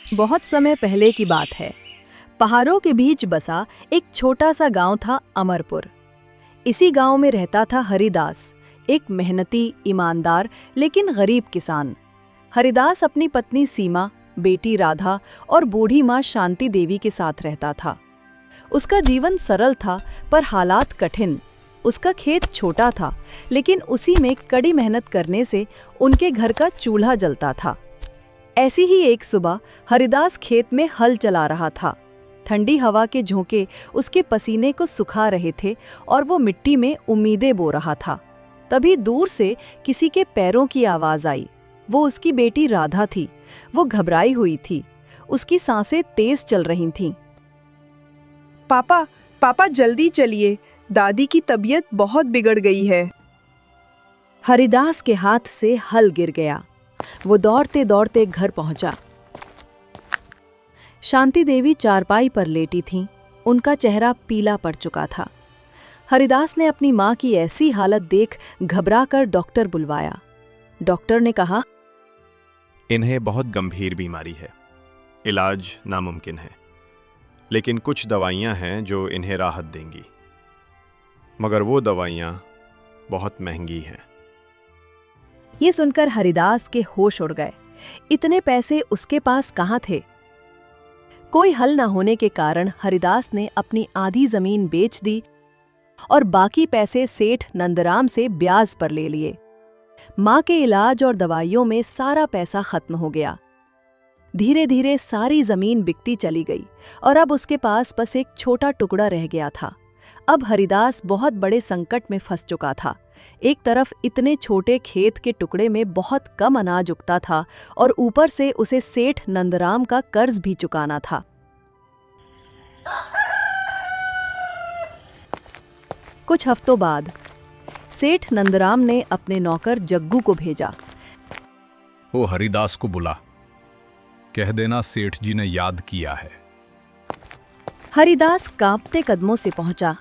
बहुत समय पहले की बात है। पहाड़ों के बीच बसा एक छोटा सा गांव था अमरपुर। इसी गांव में रहता था हरिदास, एक मेहनती, ईमानदार लेकिन गरीब किसान। हरिदास अपनी पत्नी सीमा, बेटी राधा और बूढ़ी माँ शांति देवी के साथ रहता था। उसका जीवन सरल था पर हालात कठिन। उसका खेत छोटा था लेकिन उसी में कड़ी मेहनत करने से उनके घर का चूल्हा जलता था। ऐसी ही एक सुबह हरिदास खेत में हल चला रहा था। ठंडी हवा के झोंके उसके पसीने को सुखा रहे थे और वो मिट्टी में उम्मीदें बो रहा था। तभी दूर से किसी के पैरों की आवाज आई। वो उसकी बेटी राधा थी। वो घबराई हुई थी। उसकी सांसें तेज चल रही थीं। पापा, पापा जल्दी चलिए, दादी की तबीयत बहुत बिगड़ गई है। हरिदास के हाथ से हल गिर गया। वो दौड़ते दौड़ते घर पहुंचा। शांति देवी चारपाई पर लेटी थीं। उनका चेहरा पीला पड़ चुका था। हरिदास ने अपनी मां की ऐसी हालत देख घबराकर डॉक्टर बुलवाया। डॉक्टर ने कहा, इन्हें बहुत गंभीर बीमारी है, इलाज नामुमकिन है, लेकिन कुछ दवाइयां हैं जो इन्हें राहत देंगी, मगर वो दवाइयां बहुत महंगी हैं। ये सुनकर हरिदास के होश उड़ गए। इतने पैसे उसके पास कहाँ थे? कोई हल न होने के कारण हरिदास ने अपनी आधी जमीन बेच दी और बाकी पैसे सेठ नंदराम से ब्याज पर ले लिए। माँ के इलाज और दवाइयों में सारा पैसा खत्म हो गया। धीरे धीरे सारी जमीन बिकती चली गई और अब उसके पास बस एक छोटा टुकड़ा रह गया था। अब हरिदास बहुत बड़े संकट में फंस चुका था। एक तरफ इतने छोटे खेत के टुकड़े में बहुत कम अनाज उगता था और ऊपर से उसे सेठ नंदराम का कर्ज भी चुकाना था। कुछ हफ्तों बाद सेठ नंदराम ने अपने नौकर जग्गू को भेजा। वो हरिदास को बुला, कह देना सेठ जी ने याद किया है। हरिदास कांपते कदमों से पहुंचा।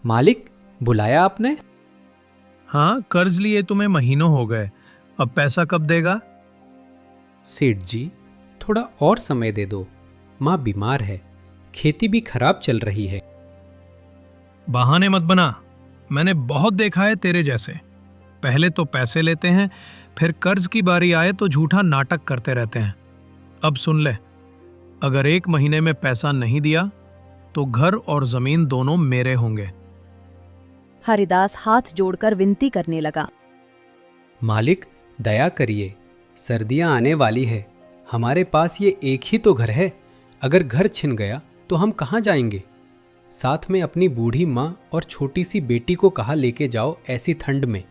मालिक, बुलाया आपने? हाँ, कर्ज लिए तुम्हें महीनों हो गए, अब पैसा कब देगा? सेठ जी, थोड़ा और समय दे दो। माँ बीमार है, खेती भी खराब चल रही है। बहाने मत बना, मैंने बहुत देखा है तेरे जैसे। पहले तो पैसे लेते हैं, फिर कर्ज की बारी आए तो झूठा नाटक करते रहते हैं। अब सुन ले, अगर 1 महीने में पैसा नहीं दिया तो घर और जमीन दोनों मेरे होंगे। हरिदास हाथ जोड़कर विनती करने लगा। मालिक, दया करिए, सर्दियां आने वाली है। हमारे पास ये एक ही तो घर है। अगर घर छिन गया तो हम कहाँ जाएंगे? साथ में अपनी बूढ़ी माँ और छोटी सी बेटी को कहाँ लेके जाओ ऐसी ठंड में?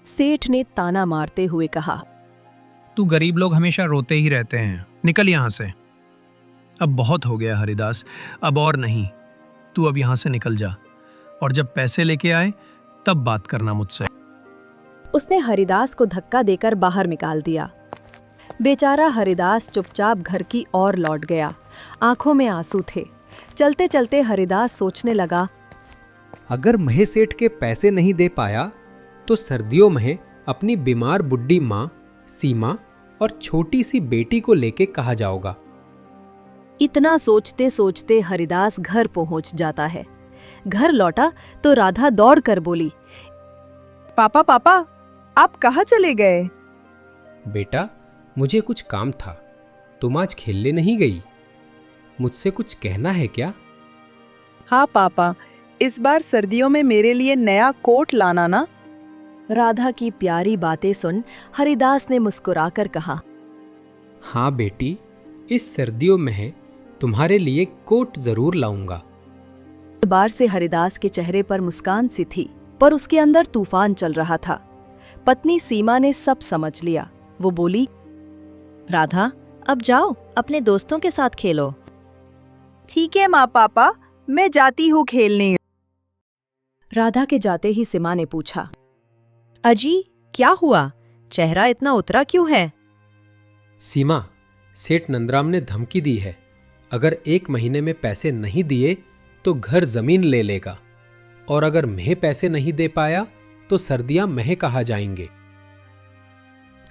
सेठ ने ताना मारते हुए कहा, तू गरीब लोग हमेशा रोते ही रहते हैं, निकल यहां से। अब बहुत हो गया हरिदास, अब और नहीं। तू अब यहां से निकल जा और जब पैसे लेके आए तब बात करना मुझसे। उसने हरिदास को धक्का देकर बाहर निकाल दिया। बेचारा हरिदास चुपचाप घर की ओर लौट गया। आंखों में आंसू थे। चलते चलते हरिदास सोचने लगा, अगर महे सेठ के पैसे नहीं दे पाया तो सर्दियों में अपनी बीमार बुड्ढी माँ सीमा और छोटी सी बेटी को लेके कहाँ जाओगा? इतना सोचते सोचते हरिदास घर पहुंच जाता है। घर लौटा तो राधा दौड़ कर बोली, पापा, पापा, आप कहाँ चले गए? बेटा, मुझे कुछ काम था। तुम आज खेलने नहीं गई? मुझसे कुछ कहना है क्या? हाँ पापा, इस बार सर्दियों में मेरे लिए नया कोट लाना ना। राधा की प्यारी बातें सुन हरिदास ने मुस्कुराकर कहा, हाँ बेटी, इस सर्दियों में तुम्हारे लिए कोट जरूर लाऊंगा। बार से हरिदास के चेहरे पर मुस्कान सी थी, पर उसके अंदर तूफान चल रहा था। पत्नी सीमा ने सब समझ लिया। वो बोली, राधा, अब जाओ, अपने दोस्तों के साथ खेलो। ठीक है माँ, पापा, मैं जाती हूँ खेलने। राधा के जाते ही सीमा ने पूछा, अजी, क्या हुआ? चेहरा इतना उतरा क्यों है? सीमा, सेठ नंदराम ने धमकी दी है। अगर 1 महीने में पैसे नहीं दिए तो घर जमीन ले लेगा, और अगर मैं पैसे नहीं दे पाया तो सर्दियां मैं कहाँ जाएंगे?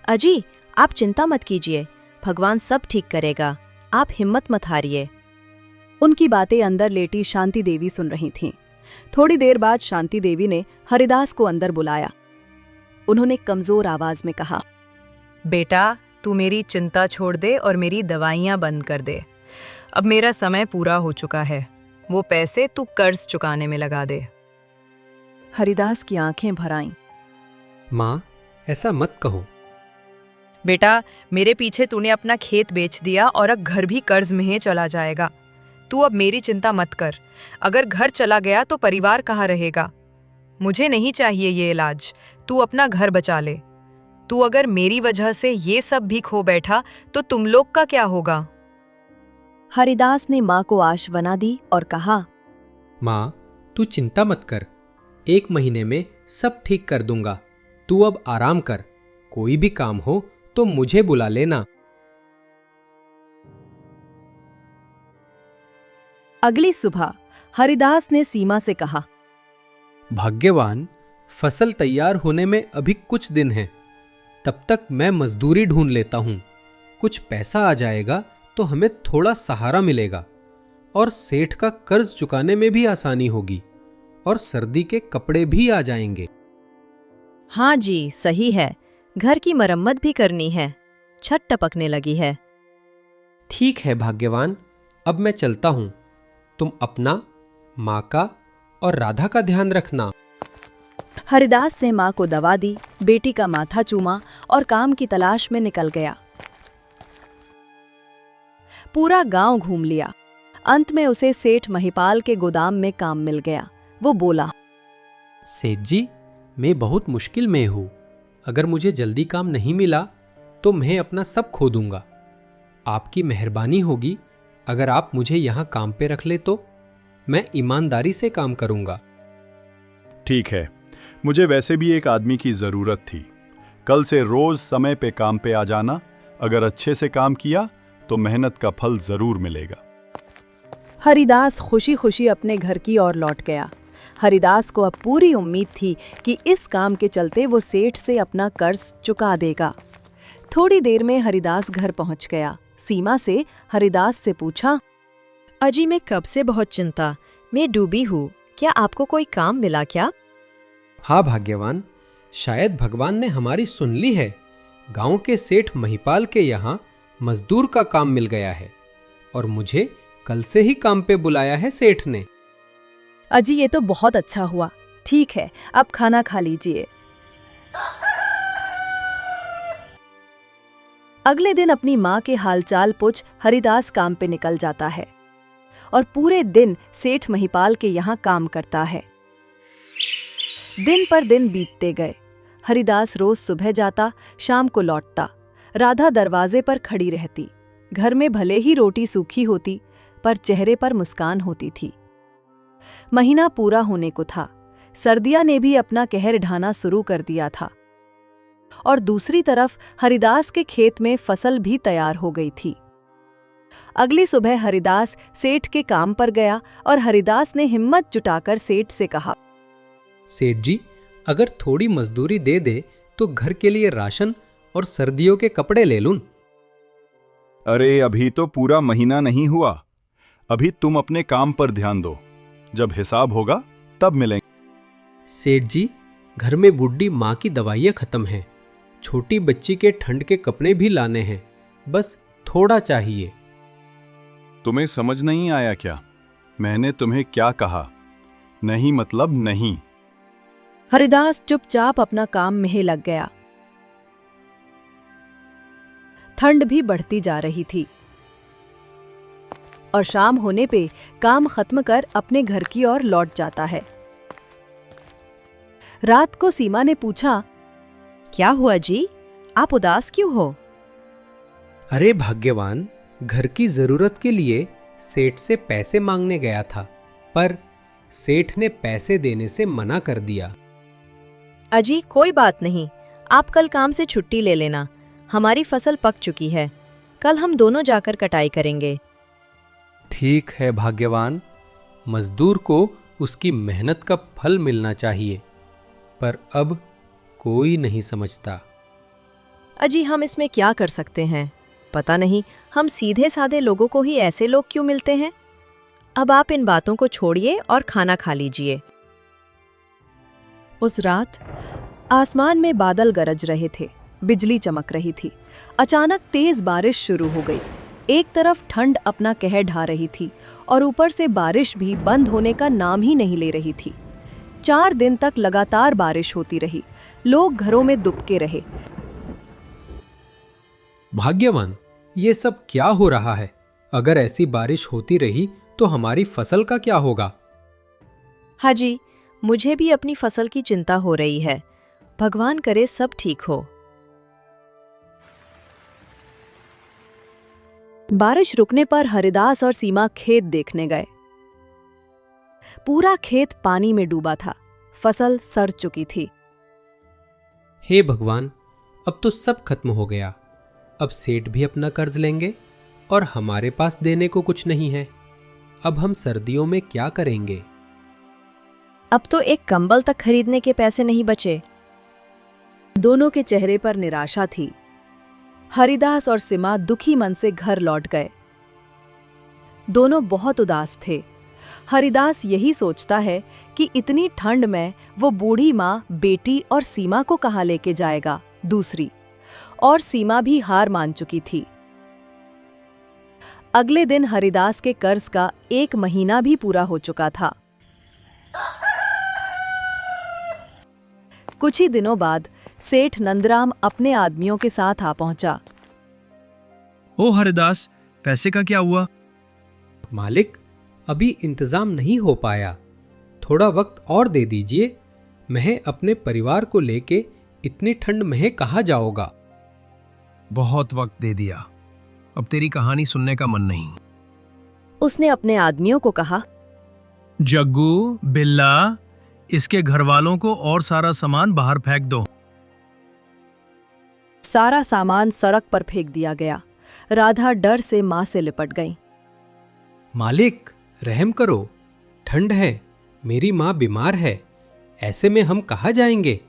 अजी, आप चिंता मत कीजिए, भगवान सब ठीक करेगा। आप हिम्मत मत हारिए। उनकी बातें अंदर लेटी शांति देवी सुन रही थीं। थोड़ी देर बाद शांति देवी ने हरिदास को अंदर बुलाया। उन्होंने कमजोर आवाज में कहा, बेटा, तू मेरी चिंता छोड़ दे और मेरी दवाइयाँ बंद कर दे। अब मेरा समय पूरा हो चुका है। वो पैसे तू कर्ज चुकाने में लगा दे। हरिदास की आंखें भर आईं। माँ, ऐसा मत कहो। बेटा, मेरे पीछे तूने अपना खेत बेच दिया और अब घर भी कर्ज में ही चला जाएगा। तू अब मेरी चिंता मत कर। अगर घर चला गया तो परिवार कहाँ रहेगा? मुझे नहीं चाहिए ये इलाज। तू अपना घर बचा ले। तू अगर मेरी वजह से ये सब भी खो बैठा तो तुम लोग का क्या होगा? हरिदास ने माँ को आश्वासना दी और कहा, माँ, तू चिंता मत कर। 1 महीने में सब ठीक कर दूंगा। तू अब आराम कर। कोई भी काम हो तो मुझे बुला लेना। अगली सुबह हरिदास ने सीमा से कहा, भाग्यवान, फसल तैयार होने में अभी कुछ दिन हैं। तब तक मैं मजदूरी ढूंढ लेता हूँ। कुछ पैसा आ जाएगा तो हमें थोड़ा सहारा मिलेगा और सेठ का कर्ज चुकाने में भी आसानी होगी और सर्दी के कपड़े भी आ जाएंगे। हाँ जी, सही है। घर की मरम्मत भी करनी है। छत टपकने लगी है। ठीक है भाग्यवान, अब मैं चलता हूँ। तुम अपना, माँ का और राधा का ध्यान रखना। हरिदास ने माँ को दवा दी, बेटी का माथा चूमा और काम की तलाश में निकल गया। पूरा गांव घूम लिया। अंत में उसे सेठ महिपाल के गोदाम में काम मिल गया। वो बोला, सेठ जी, मैं बहुत मुश्किल में हूँ। अगर मुझे जल्दी काम नहीं मिला तो मैं अपना सब खो दूंगा। आपकी मेहरबानी होगी अगर आप मुझे यहाँ काम पे रख ले तो। मैं ईमानदारी से काम करूंगा। ठीक है, मुझे वैसे भी एक आदमी की ज़रूरत थी। कल से रोज़ समय पे काम पे आ जाना। अगर अच्छे से काम किया तो मेहनत का फल ज़रूर मिलेगा। हरिदास खुशी खुशी अपने घर की ओर लौट गया। हरिदास को अब पूरी उम्मीद थी कि इस काम के चलते वो सेठ से अपना कर्ज चुका देगा। थोड़ी देर में हरिदास घर पहुंच गया। सीमा से हरिदास से पूछा, अजी, मैं कब से बहुत चिंता में डूबी हूँ। क्या आपको कोई काम मिला क्या? हाँ भाग्यवान, शायद भगवान ने हमारी सुन ली है। गांव के सेठ महिपाल के यहाँ मजदूर का काम मिल गया है और मुझे कल से ही काम पे बुलाया है सेठ ने। अजी, ये तो बहुत अच्छा हुआ। ठीक है, अब खाना खा लीजिए। अगले दिन अपनी माँ के हालचाल पूछ हरिदास काम पे निकल जाता है और पूरे दिन सेठ महिपाल के यहाँ काम करता है। दिन पर दिन बीतते गए। हरिदास रोज सुबह जाता, शाम को लौटता। राधा दरवाजे पर खड़ी रहती। घर में भले ही रोटी सूखी होती, पर चेहरे पर मुस्कान होती थी। महीना पूरा होने को था। सर्दियां ने भी अपना कहर ढाना शुरू कर दिया था और दूसरी तरफ हरिदास के खेत में फसल भी तैयार हो गई थी। अगली सुबह हरिदास सेठ के काम पर गया और हरिदास ने हिम्मत जुटाकर सेठ से कहा, सेठ जी, अगर थोड़ी मजदूरी दे दे तो घर के लिए राशन और सर्दियों के कपड़े ले लूं। अरे, अभी तो पूरा महीना नहीं हुआ। अभी तुम अपने काम पर ध्यान दो। जब हिसाब होगा तब मिलेंगे। सेठ जी, घर में बुढ़ी माँ की दवाइयाँ खत्म हैं। छोटी बच्ची के ठंड के कपड़े भी लाने हैं। बस थोड़ा चाहिए। तुम्हें समझ नहीं आया क्या? मैंने तुम्हें क्या कहा? नहीं मतलब नहीं। हरिदास चुपचाप अपना काम में ही लग गया। ठंड भी बढ़ती जा रही थी और शाम होने पे काम खत्म कर अपने घर की ओर लौट जाता है। रात को सीमा ने पूछा, क्या हुआ जी? आप उदास क्यों हो? अरे भाग्यवान, घर की जरूरत के लिए सेठ से पैसे मांगने गया था, पर सेठ ने पैसे देने से मना कर दिया। अजी, कोई बात नहीं। आप कल काम से छुट्टी ले लेना। हमारी फसल पक चुकी है। कल हम दोनों जाकर कटाई करेंगे। ठीक है भाग्यवान, मजदूर को उसकी मेहनत का फल मिलना चाहिए, पर अब कोई नहीं समझता। अजी, हम इसमें क्या कर सकते हैं? पता नहीं हम सीधे साधे लोगों को ही ऐसे लोग क्यों मिलते हैं। अब आप इन बातों को छोड़िए और खाना खा लीजिए। उस रात आसमान में बादल गरज रहे थे, बिजली चमक रही थी। अचानक तेज बारिश शुरू हो गई। एक तरफ ठंड अपना कहर ढा रही थी और ऊपर से बारिश भी बंद होने का नाम ही नहीं ले रही थी। 4 दिन तक लगातार बारिश होती रही। लोग घरों में दुबके रहे। भाग्यवान, ये सब क्या हो रहा है? अगर ऐसी बारिश होती रही तो हमारी फसल का क्या होगा? हाजी, मुझे भी अपनी फसल की चिंता हो रही है। भगवान करे सब ठीक हो। बारिश रुकने पर हरिदास और सीमा खेत देखने गए। पूरा खेत पानी में डूबा था। फसल सड़ चुकी थी। हे भगवान, अब तो सब खत्म हो गया। अब सेठ भी अपना कर्ज लेंगे और हमारे पास देने को कुछ नहीं है। अब हम सर्दियों में क्या करेंगे? अब तो एक कंबल तक खरीदने के पैसे नहीं बचे। दोनों के चेहरे पर निराशा थी। हरिदास और सीमा दुखी मन से घर लौट गए। दोनों बहुत उदास थे। हरिदास यही सोचता है कि इतनी ठंड में वो बूढ़ी माँ बेटी और सीमा को कहाँ लेके जाएगा। दूसरी और सीमा भी हार मान चुकी थी। अगले दिन हरिदास के कर्ज का 1 महीना भी पूरा हो चुका था। कुछ ही दिनों बाद सेठ नंदराम अपने आदमियों के साथ आ पहुंचा। ओ हरिदास, पैसे का क्या हुआ? मालिक, अभी इंतजाम नहीं हो पाया। थोड़ा वक्त और दे दीजिए। मैं अपने परिवार को लेके इतनी ठंड में कहाँ जाऊंगा? बहुत वक्त दे दिया, अब तेरी कहानी सुनने का मन नहीं। उसने अपने आदमियों को कहा, जग्गू, बिल्ला, इसके घर वालों को और सारा सामान बाहर फेंक दो। सारा सामान सड़क पर फेंक दिया गया। राधा डर से मां से लिपट गई। मालिक, रहम करो। ठंड है, मेरी माँ बीमार है। ऐसे में हम कहाँ जाएंगे?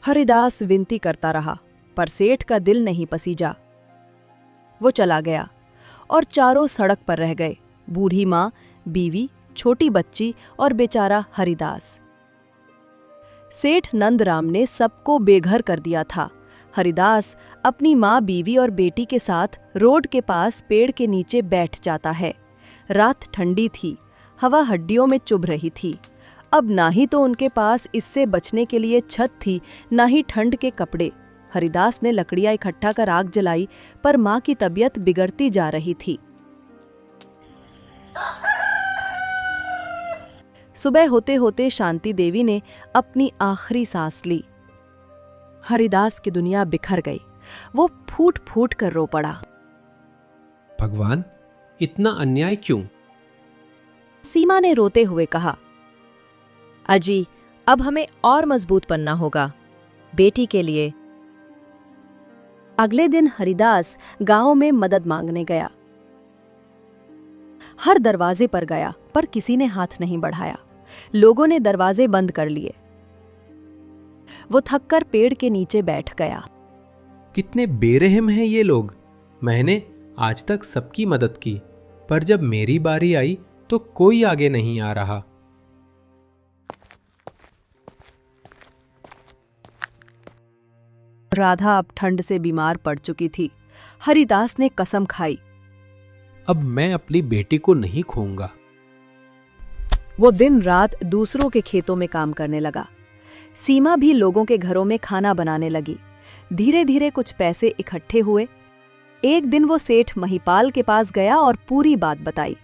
हरिदास विनती करता रहा, पर सेठ का दिल नहीं पसीजा। वो चला गया और चारों सड़क पर रह गए। बूढ़ी माँ, बीवी, छोटी बच्ची और बेचारा हरिदास। सेठ नंदराम ने सबको बेघर कर दिया था। हरिदास अपनी माँ, बीवी और बेटी के साथ रोड के पास पेड़ के नीचे बैठ जाता है। रात ठंडी थी, हवा हड्डियों में चुभ रही थी। अब ना ही तो उनके पास इससे बचने के लिए छत थी, ना ही ठंड के कपड़े। हरिदास ने लकड़ियां इकट्ठा कर आग जलाई, पर माँ की तबीयत बिगड़ती जा रही थी। सुबह होते होते शांति देवी ने अपनी आखिरी सांस ली। हरिदास की दुनिया बिखर गई। वो फूट फूट कर रो पड़ा। भगवान, इतना अन्याय क्यों? सीमा ने रोते हुए कहा, अजी, अब हमें और मजबूत बनना होगा, बेटी के लिए। अगले दिन हरिदास गांव में मदद मांगने गया। हर दरवाजे पर गया, पर किसी ने हाथ नहीं बढ़ाया। लोगों ने दरवाजे बंद कर लिए। वो थककर पेड़ के नीचे बैठ गया। कितने बेरहम हैं ये लोग। मैंने आज तक सबकी मदद की, पर जब मेरी बारी आई तो कोई आगे नहीं आ रहा। राधा अब ठंड से बीमार पड़ चुकी थी। हरिदास ने कसम खाई, अब मैं अपनी बेटी को नहीं खोऊंगा। वो दिन रात दूसरों के खेतों में काम करने लगा। सीमा भी लोगों के घरों में खाना बनाने लगी। धीरे धीरे कुछ पैसे इकट्ठे हुए। एक दिन वो सेठ महिपाल के पास गया और पूरी बात बताई।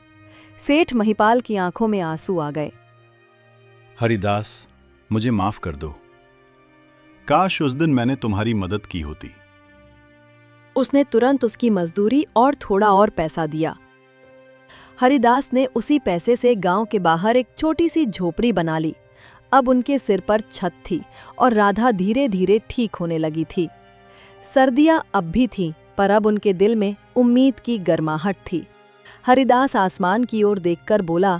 सेठ महिपाल की आंखों में आंसू आ गए। हरिदास, मुझे माफ कर दो। काश उस दिन मैंने तुम्हारी मदद की होती। उसने तुरंत उसकी मजदूरी और थोड़ा और पैसा दिया। हरिदास ने उसी पैसे से गांव के बाहर एक छोटी सी झोपड़ी बना ली। अब उनके सिर पर छत थी और राधा धीरे धीरे ठीक होने लगी थी। सर्दियां अब भी थीं, पर अब उनके दिल में उम्मीद की गर्माहट थी। हरिदास आसमान की ओर देखकर बोला,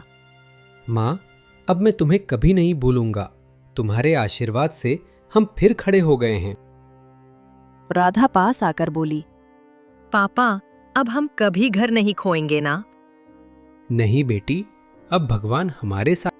माँ, अब मैं तुम्हें कभी नहीं भूलूंगा। तुम्हारे आशीर्वाद से हम फिर खड़े हो गए हैं। राधा पास आकर बोली, पापा, अब हम कभी घर नहीं खोएंगे ना? नहीं बेटी, अब भगवान हमारे साथ